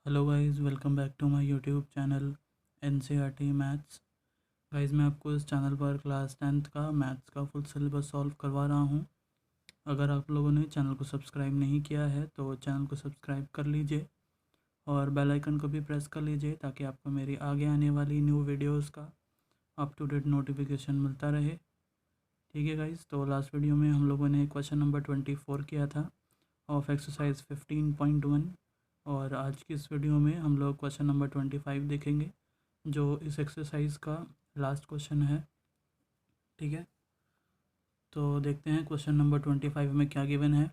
Hello guys, welcome back to my YouTube channel NCERT maths. Guys, मैं आपको इस channel पर क्लास 10th का मैथ्स का फुल सिलेबस सॉल्व करवा रहा हूं। अगर आप लोगों ने चैनल को सब्सक्राइब नहीं किया है तो चैनल को सब्सक्राइब कर लीजिए और बेल आइकन को भी प्रेस कर लीजिए ताकि आपको मेरी आगे आने वाली न्यू वीडियोस का अप टू डेट नोटिफिकेशन मिलता रहे। ठीक है गाइस, तो लास्ट वीडियो में हम लोगों ने क्वेश्चन नंबर 24 किया था ऑफ एक्सरसाइज 15.1 और आज की इस वीडियो में हम लोग क्वेश्चन नंबर 25 देखेंगे जो इस एक्सरसाइज का लास्ट क्वेश्चन है। ठीक है, तो देखते हैं क्वेश्चन नंबर 25 में क्या गिवन है।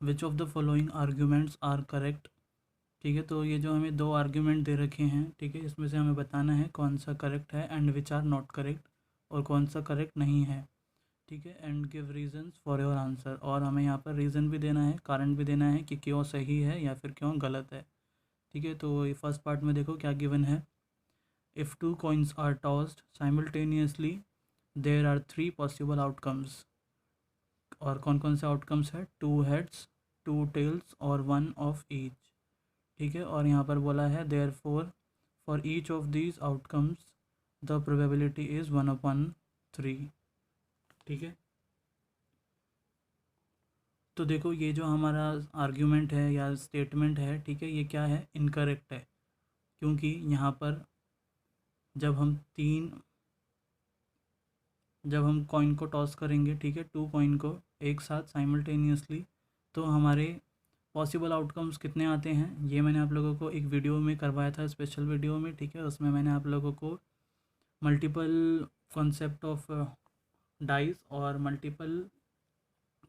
Which of the following arguments are correct. ठीक है, तो ये जो हमें दो आर्ग्यूमेंट दे रखे हैं, ठीक है, इसमें से हमें बताना है कौन सा करेक्ट है and which are not correct और कौन सा करेक्ट नहीं है। ठीक है, and give reasons for your answer, और हमें यहाँ पर रीज़न भी देना है, कारण भी देना है कि क्यों सही है या फिर क्यों गलत है। ठीक है, तो ये फर्स्ट पार्ट में देखो क्या गिवन है। If two coins are tossed simultaneously there are three possible outcomes. और कौन कौन से आउटकम्स है? टू हेड्स, टू टेल्स और वन ऑफ ईच। ठीक है, और यहाँ पर बोला है therefore each of these outcomes the probability is 1/3। ठीक है, तो देखो ये जो हमारा आर्ग्यूमेंट है या स्टेटमेंट है, ठीक है, ये क्या है? इनकरेक्ट है, क्योंकि यहाँ पर जब हम कॉइन को टॉस करेंगे, ठीक है, टू कॉइन को एक साथ साइमल्टेनियसली, तो हमारे पॉसिबल आउटकम्स कितने आते हैं ये मैंने आप लोगों को एक वीडियो में करवाया था, स्पेशल वीडियो में। ठीक है, उसमें मैंने आप लोगों को मल्टीपल कॉन्सेप्ट ऑफ डाइस और मल्टीपल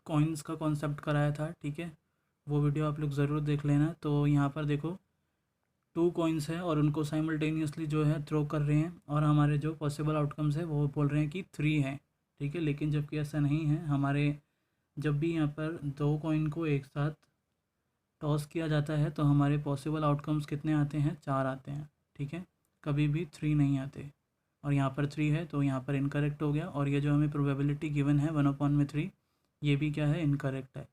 कॉइन्स का कॉन्सेप्ट कराया था। ठीक है, वो वीडियो आप लोग ज़रूर देख लेना। तो यहाँ पर देखो टू कॉइन्स है और उनको साइमल्टेनियसली जो है थ्रो कर रहे हैं और हमारे जो पॉसिबल आउटकम्स है वो बोल रहे हैं कि 3 हैं। ठीक है, लेकिन जबकि ऐसा नहीं है। हमारे जब भी यहाँ पर दो कॉइन को एक साथ टॉस किया जाता है तो हमारे पॉसिबल आउटकम्स कितने आते हैं? 4 आते हैं। ठीक है, कभी भी 3 नहीं आते, और यहाँ पर 3 है तो यहाँ पर इनकरेक्ट हो गया। और ये जो हमें प्रोबेबिलिटी गिवन है 1/3, ये भी क्या है? इनकरेक्ट है।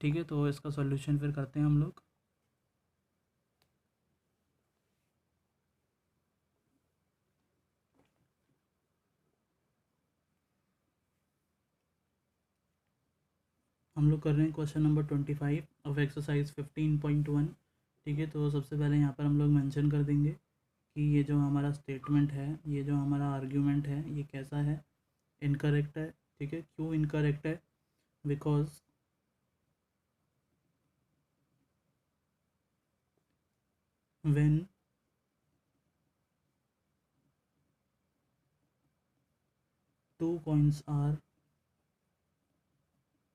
ठीक है, तो इसका सॉल्यूशन फिर करते हैं हम लोग। हम लोग कर रहे हैं क्वेश्चन नंबर 25 ऑफ एक्सरसाइज 15.1। ठीक है, तो सबसे पहले यहाँ पर हम लोग मेंशन कर देंगे कि ये जो हमारा स्टेटमेंट है, ये जो हमारा आर्ग्यूमेंट है, ये कैसा है? इनकरेक्ट है। ठीक है, क्यों इनकरेक्ट है? Because when two coins are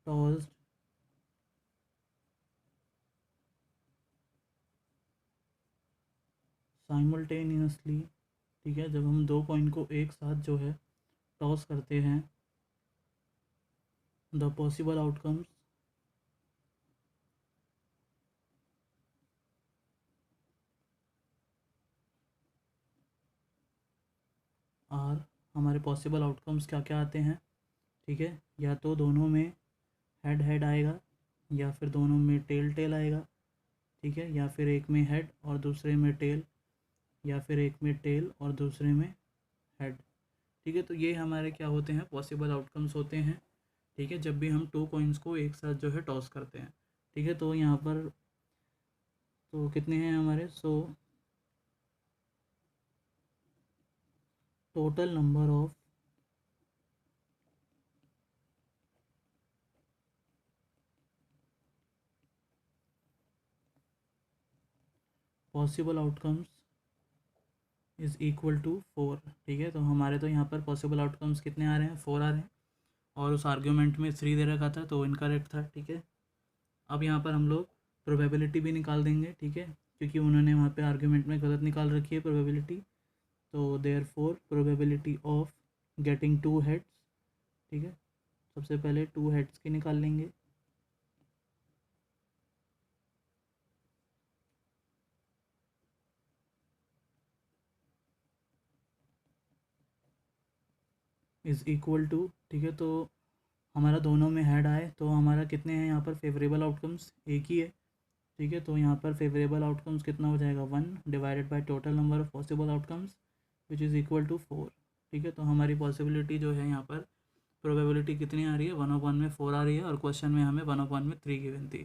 tossed simultaneously, ठीक है, जब हम दो कॉइन को एक साथ जो है टॉस करते हैं, द पॉसिबल आउटकम्स आर, हमारे पॉसिबल आउटकम्स क्या क्या आते हैं? ठीक है, या तो दोनों में हेड हेड आएगा, या फिर दोनों में टेल टेल आएगा। ठीक है, या फिर एक में हेड और दूसरे में टेल, या फिर एक में टेल और दूसरे में हेड। ठीक है, तो ये हमारे क्या होते हैं? पॉसिबल आउटकम्स होते हैं। ठीक है, जब भी हम टू कॉइन्स को एक साथ जो है टॉस करते हैं। ठीक है, तो यहाँ पर तो कितने हैं हमारे? Total number of possible outcomes is equal to 4। ठीक है, तो हमारे तो यहाँ पर पॉसिबल आउटकम्स कितने आ रहे हैं? 4 आ रहे हैं, और उस आर्ग्यूमेंट में 3 दे रखा था तो इनकरेक्ट था। ठीक है, अब यहाँ पर हम लोग प्रोबेबिलिटी भी निकाल देंगे। ठीक है, क्योंकि उन्होंने वहाँ पे आर्ग्यूमेंट में गलत निकाल रखी है प्रोबेबिलिटी। तो therefore probability of getting two heads. ठीक है, सबसे पहले टू हेड्स की निकाल लेंगे। इज़ इक्वल टू, ठीक है, तो हमारा दोनों में हेड आए तो हमारा कितने हैं यहाँ पर फेवरेबल आउटकम्स? एक ही है। ठीक है। तो यहाँ पर फेवरेबल आउटकम्स कितना हो जाएगा 1 divided by total number of possible outcomes which is equal to 4। ठीक है। तो हमारी पॉसिबिलिटी जो है यहाँ पर प्रोबेबिलिटी कितनी आ रही है 1/1 में 4 आ रही है, और क्वेश्चन में हमें 1/1 में 3 गिवन थी।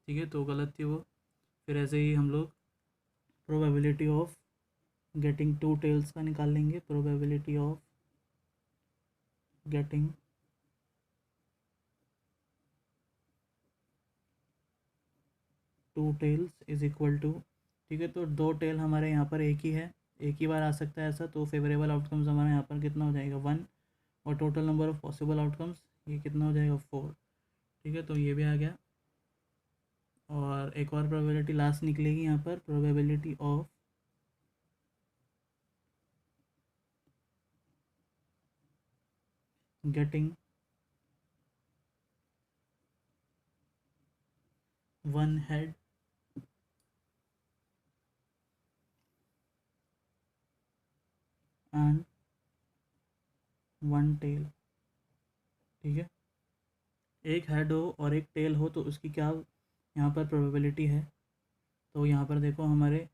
ठीक है। तो गलत थी वो। फिर ऐसे ही हम लोग प्रोबेबिलिटी ऑफ गेटिंग 2 टेल्स का निकाल लेंगे। Probability of getting 2 tails is equal to, ठीक है। तो 2 टेल हमारे यहाँ पर एक ही है, एक ही बार आ सकता है ऐसा, तो फेवरेबल आउटकम्स हमारे यहाँ पर कितना हो जाएगा 1, और total number of possible outcomes ये कितना हो जाएगा 4। ठीक है। तो ये भी आ गया। और एक और प्रोबेबिलिटी लास्ट निकलेगी यहाँ पर, probability of getting 1 head and 1 tail. ठीक है। एक हेड हो और एक टेल हो तो उसकी क्या यहाँ पर प्रोबेबिलिटी है। तो यहाँ पर देखो हमारे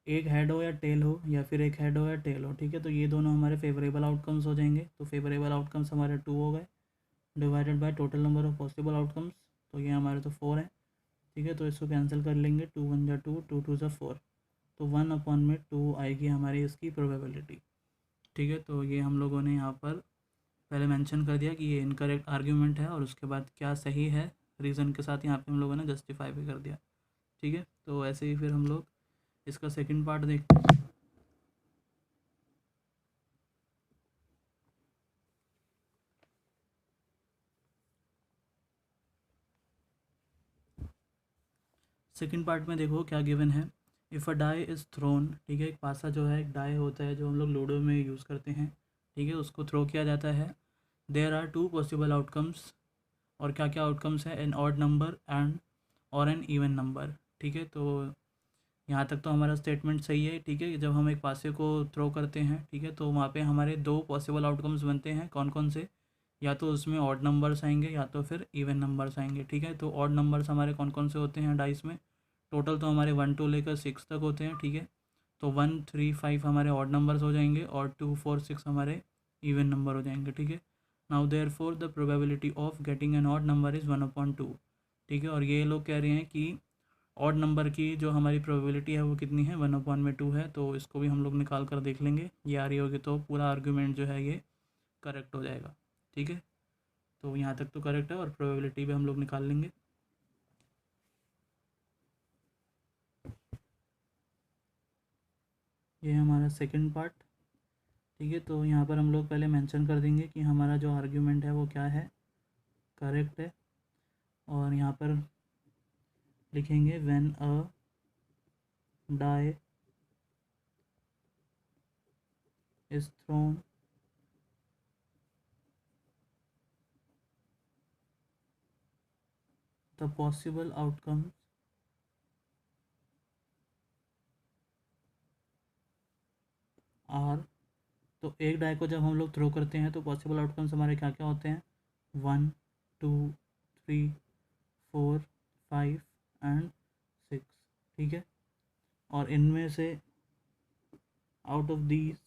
एक हेड हो या टेल हो, या फिर एक हेड हो या टेल हो। ठीक है। तो ये दोनों हमारे फेवरेबल आउटकम्स हो जाएंगे। तो फेवरेबल आउटकम्स हमारे 2 हो गए divided by total number of possible outcomes, तो ये हमारे तो 4 है। ठीक है। तो इसको कैंसिल कर लेंगे, 2 1 जा 2, 2 2 जा 4, तो 1/2 आएगी हमारी इसकी प्रोबेबिलिटी। ठीक है। तो ये हम लोगों ने यहाँ पर पहले मेंशन कर दिया कि ये इनकरेक्ट आर्ग्यूमेंट है, और उसके बाद क्या सही है रीज़न के साथ यहाँ पे हम लोगों ने जस्टिफाई भी कर दिया। ठीक है। तो ऐसे ही फिर हम लोग इसका सेकंड पार्ट देखते हैं। सेकंड पार्ट में देखो क्या गिवन है। If a die is thrown, ठीक है, एक पासा जो है, एक डाई होता है जो हम लोग लूडो में यूज़ करते हैं। ठीक है। उसको थ्रो किया जाता है। देयर आर 2 पॉसिबल आउटकम्स, और क्या क्या आउटकम्स है, एन ऑड नंबर एंड और एन इवन नंबर। ठीक है। तो यहाँ तक तो हमारा स्टेटमेंट सही है। ठीक है। जब हम एक पासे को थ्रो करते हैं, ठीक है, तो वहाँ पे हमारे 2 पॉसिबल आउटकम्स बनते हैं। कौन कौन से, या तो उसमें ऑड नंबर्स आएंगे या तो फिर इवन नंबर्स आएंगे। ठीक है। तो ऑड नंबर्स हमारे कौन कौन से होते हैं डाइस में, टोटल तो हमारे 1 to लेकर 6 तक होते हैं। ठीक है। तो 1 3 5 हमारे ऑड नंबर्स हो जाएंगे, और 2 4 6 हमारे इवन नंबर हो जाएंगे। ठीक है। Now therefore the probability of getting an odd number is 1/2। ठीक है। और ये लोग कह रहे हैं कि ऑड नंबर की जो हमारी प्रोबेबिलिटी है वो कितनी है 1/2 है। तो इसको भी हम लोग निकाल कर देख लेंगे, ये आ रही होगी तो पूरा आर्ग्यूमेंट जो है ये करेक्ट हो जाएगा। ठीक है। तो यहाँ तक तो करेक्ट है, और प्रोबेबिलिटी भी हम लोग निकाल लेंगे। ये है हमारा सेकंड पार्ट। ठीक है। तो यहाँ पर हम लोग पहले मेंशन कर देंगे कि हमारा जो आर्ग्यूमेंट है वो क्या है, करेक्ट है। और यहाँ पर लिखेंगे when a die is thrown the possible outcomes are. तो एक डाई को जब हम लोग थ्रो करते हैं तो पॉसिबल आउटकम्स हमारे क्या क्या होते हैं, 1 2 3 4 5 एंड 6। ठीक है। और इनमें से आउट ऑफ दीज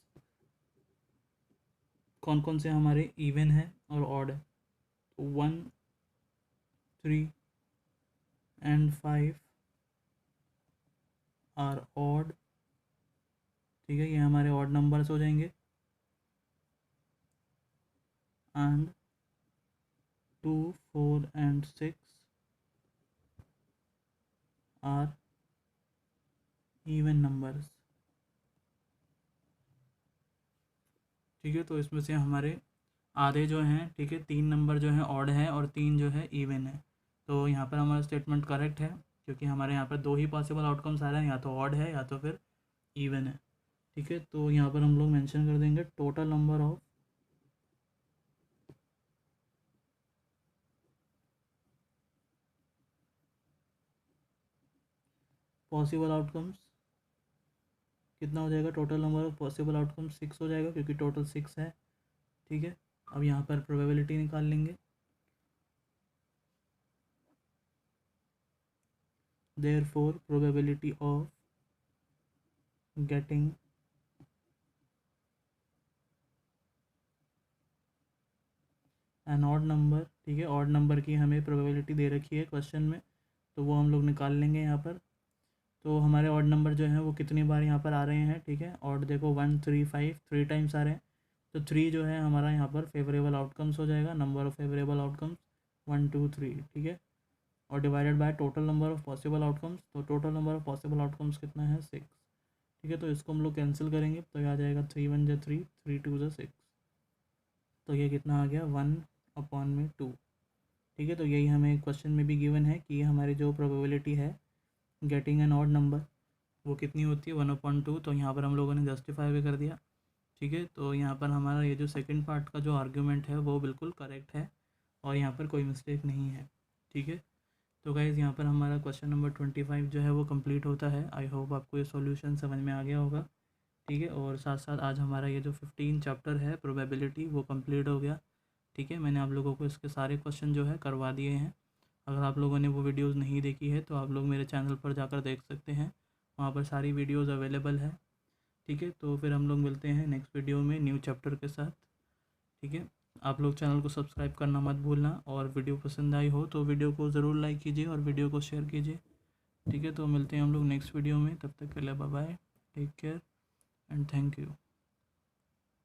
कौन कौन से हमारे इवन है और ऑड है। 1 3 एंड 5 आर ऑड। ठीक है। ये हमारे ऑड नंबर्स हो जाएंगे। And 2 4 and 6 are even numbers. ठीक है। तो इसमें से हमारे आधे जो हैं, ठीक है, 3 नंबर जो हैं ऑड है और 3 जो है इवन है। तो यहाँ पर हमारा स्टेटमेंट करेक्ट है, क्योंकि हमारे यहाँ पर 2 ही पॉसिबल आउटकम्स आ रहे हैं, या तो ऑड है या तो फिर इवन है। ठीक है। तो यहाँ पर हम लोग मेंशन कर देंगे total number of possible outcomes कितना हो जाएगा, total number of possible outcomes 6 हो जाएगा, क्योंकि टोटल 6 है। ठीक है। अब यहाँ पर प्रोबेबिलिटी निकाल लेंगे। Therefore probability of getting an odd number, ठीक है, ऑड नंबर की हमें प्रोबेबिलिटी दे रखी है क्वेश्चन में, तो वो हम लोग निकाल लेंगे यहाँ पर। तो हमारे ऑड नंबर जो हैं वो कितनी बार यहाँ पर आ रहे हैं, ठीक है, ऑड देखो 1 3 5 3 टाइम्स आ रहे हैं, तो 3 जो है हमारा यहाँ पर फेवरेबल आउटकम्स हो जाएगा, नंबर ऑफ फेवरेबल आउटकम्स 1 2 3, ठीक है, और divided by total number of possible outcomes, तो total number of possible outcomes कितना है 6, ठीक है, तो इसको हम लोग कैंसिल करेंगे तो ये आ जाएगा 3 1 जा 3 3 2 जा 6, तो ये कितना आ गया 1/2, ठीक है। तो यही हमें क्वेश्चन में भी गिवन है कि हमारी जो प्रोबेबिलिटी है गेटिंग एन ऑड नंबर वो कितनी होती है 1/2, तो यहाँ पर हम लोगों ने जस्टिफाई भी कर दिया, ठीक है। तो यहाँ पर हमारा ये जो सेकंड पार्ट का जो आर्ग्यूमेंट है वो बिल्कुल करेक्ट है और यहाँ पर कोई मिस्टेक नहीं है, ठीक है। तो गाइज़ यहाँ पर हमारा क्वेश्चन नंबर 25 जो है वो कंप्लीट होता है। आई होप आपको ये सॉल्यूशन समझ में आ गया होगा, ठीक है। और साथ साथ आज हमारा ये जो 15 चैप्टर है प्रोबेबिलिटी वो कंप्लीट हो गया, ठीक है। मैंने आप लोगों को इसके सारे क्वेश्चन जो है करवा दिए हैं। अगर आप लोगों ने वो वीडियोज़ नहीं देखी है तो आप लोग मेरे चैनल पर जाकर देख सकते हैं, वहाँ पर सारी वीडियोज़ अवेलेबल है, ठीक है। तो फिर हम लोग मिलते हैं नेक्स्ट वीडियो में न्यू चैप्टर के साथ, ठीक है। आप लोग चैनल को सब्सक्राइब करना मत भूलना, और वीडियो पसंद आई हो तो वीडियो को ज़रूर लाइक कीजिए और वीडियो को शेयर कीजिए, ठीक है। तो मिलते हैं हम लोग नेक्स्ट वीडियो में, तब तक के लिए bye bye, take care and thank you.